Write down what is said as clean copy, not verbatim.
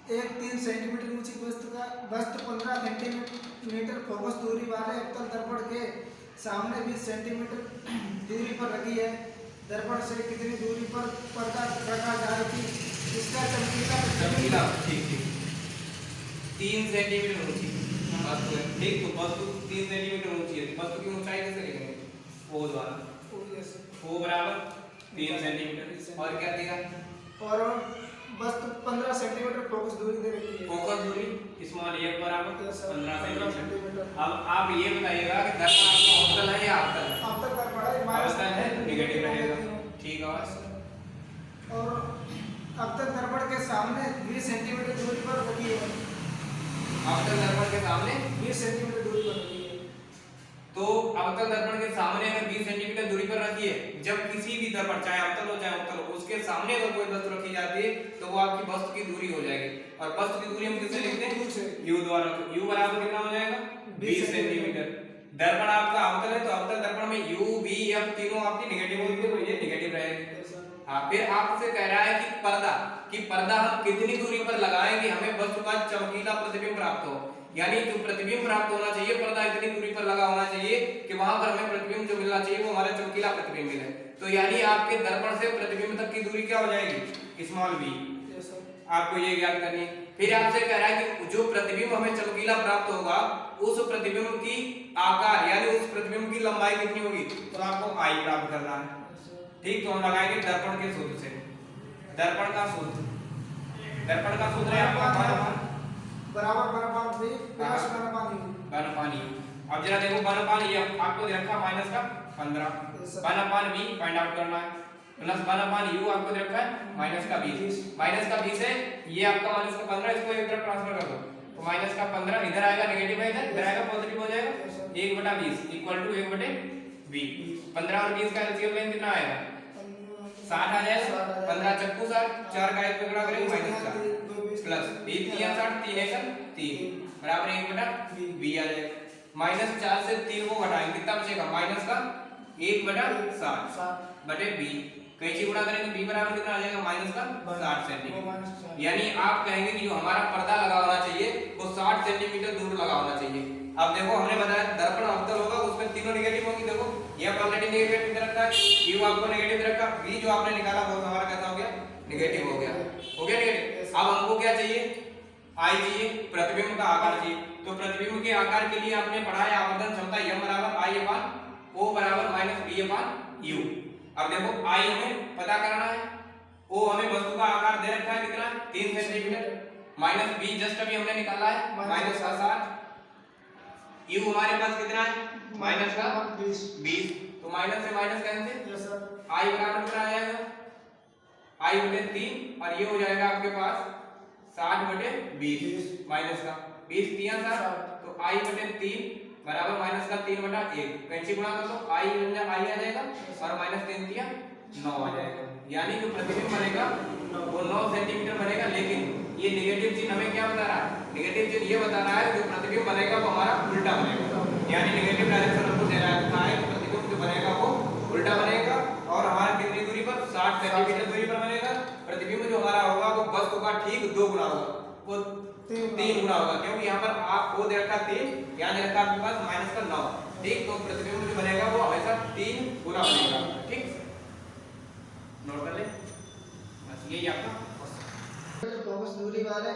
एक 3 सेंटीमीटर ऊंची वस्तु 15 सेंटीमीटर फोकस दूरी वाले अवतल दर्पण के सामने 20 सेंटीमीटर दूरी पर रखी है। दर्पण से कितनी दूरी पर पर्दा रखा जाए कि इसका चमकीला ठीक 3 सेंटीमीटर ऊंची वस्तु है। ठीक, तो वस्तु 3 सेंटीमीटर ऊंची है, वस्तु की ऊंचाई कैसे लिखेंगे? ओ द्वारा ओ बराबर 3 सेंटीमीटर और क्या दिया? और वस्तु 15 सेंटीमीटर फोकस दूरी दे रखी है। फोकस दूरी स्मॉल ए बराबर 15 सेंटीमीटर। अब आप ये बताइएगा कि दर्पण आपका अवतल है या अवतल है? अवतल दर्पण है, अवतल है तो नेगेटिव रहेगा। ठीक है। और अवतल दर्पण के सामने 20 सेंटीमीटर दूरी पर रखी है। अवतल दर्पण के सामने 20 सेंटीमीटर दूरी पर रखी है। तो अवतल दर्पण के सामने अगर 20 सेंटीमीटर दूरी पर रखी है, जब किसी भी दर्पण चाहे अवतल हो चाहे उत्तल हो, उसके सामने अगर कोई वस्तु रखी जाती है तो वो आपकी वस्तु की दूरी हो जाएगी। और वस्तु की दूरी हम किससे लिखते हैं? u द्वारा। तो u बराबर कितना हो जाएगा? 20 सेंटीमीटर। दर्पण आपका अवतल है तो अवतल दर्पण में u v f तीनों आपकी नेगेटिव होगी तो ये नेगेटिव रहेगी। हाँ, फिर आपसे कह रहा है कि पर्दा हम कितनी दूरी पर लगाएंगे हमें वस्तु का चमकीला प्रतिबिंब प्राप्त हो। यानी जो प्रतिबिंब प्राप्त होना चाहिए, पर्दा इतनी दूरी पर लगा होना चाहिए कि वहां पर हमें प्रतिबिंब जो मिलना चाहिए वो हमारा चमकीला प्रतिबिंब मिले। तो यानी आपके दर्पण से प्रतिबिंब तक की दूरी क्या हो जाएगी? Small v। आपको ये ज्ञात करनी है। फिर आपसे कह रहा है कि जो प्रतिबिंब हमें चमकीला प्राप्त होगा उस प्रतिबिंब की आकार यानी उस प्रतिबिंब की लंबाई कितनी होगी? तो आपको i प्राप्त करना है। ठीक, तो हम लगाएंगे दर्पण के सूत्र से। दर्पण का सूत्र है आपका बराबर v प्लस घनपान u। अब जरा देखो घनपान ये आपको दे रखा माइनस का 15, घनपान v फाइंड आउट करना है, प्लस घनपान u आपको दे रखा है माइनस का 20। माइनस का 20 है, ये आपका माइनस का 15, इसको एक तरफ ट्रांसफर कर दो तो माइनस का 15 इधर आएगा नेगेटिव है, इधर आएगा पॉजिटिव हो जाएगा। 1/20 इक्वल टू 1/v। 15 और 20 का एलसीएम लेंगे कितना आएगा? 60 आ जाएगा। 15 चक्कू 60, 4 का 1 पे गुणा करेंगे माइनस का प्लस 3 3 60 3 1 3 बराबर 1/v आ जाएगा। माइनस 4 से 3 को घटाएंगे कितना बचेगा? माइनस का 1/60 बटे v। कैसे गुणा करेंगे? v बराबर कितना आ जाएगा? माइनस का 60 सेंटीमीटर। यानी आप कहेंगे कि जो हमारा पर्दा लगा होना चाहिए वो 60 सेंटीमीटर दूर लगा होना चाहिए। अब देखो हमने बताया दर्पण अवतल होगा उसमें तीनों नेगेटिव होंगी। देखो ये ऑलरेडी नेगेटिव दे रखा है, u आपको नेगेटिव दे रखा, v जो आपने निकाला वो हमारा कैसा हो गया? नेगेटिव हो गया। नेगेटिव। अब हमको क्या चाहिए? i चाहिए, प्रतिबिंब का आकार चाहिए। तो प्रतिबिंब के आकार के लिए आपने पढ़ा है आवर्धन क्षमता m बराबर i/o बराबर -v/u। अब देखो i हमें पता करना है, o हमें वस्तु का आकार दे रखा है कितना? 3 सेंटीमीटर, माइनस v जस्ट अभी हमने निकाला है माइनस का 60, u हमारे पास कितना है? माइनस का 20। तो माइनस से माइनस कैंसिल, i बराबर कितना आ जाएगा? i बटे 3 और ये हो जाएगा आपके पास 60 बटे 20 माइनस का 20 3 60 तो i बटे 3 बराबर माइनस का 3/1। कैंसिल गुणा कर दो i आ जाएगा और माइनस 3 3 9 आ जाएगा। यानी जो प्रतिबिंब बनेगा वो 9 सेंटीमीटर बनेगा। लेकिन ये नेगेटिव चिन्ह हमें क्या बता रहा है? नेगेटिव चिन्ह ये बता रहा है जो प्रतिबिंब बनेगा वो हमारा उल्टा बनेगा। यानी नेगेटिव डायरेक्शन हमको दे रहा है कि प्रतिबिंब जो बनेगा वो उल्टा बनेगा और हमारा कितनी दूरी पर? 60 सेंटीमीटर दूरी पर बनेगा। प्रतिबिंब जो हमारा होगा वो वस्तु का ठीक 2 गुना होगा, वो 3 गुना होगा, क्योंकि यहाँ पर आप वो दे रखा 3, यहाँ दे रखा आपके पास माइनस का 9। ठीक, तो प्रतिबिंब जो बनेगा वो हमेशा 3 गुना बनेगा। ठीक, नोट कर ले, बस यही आपका फोकस दूरी वाले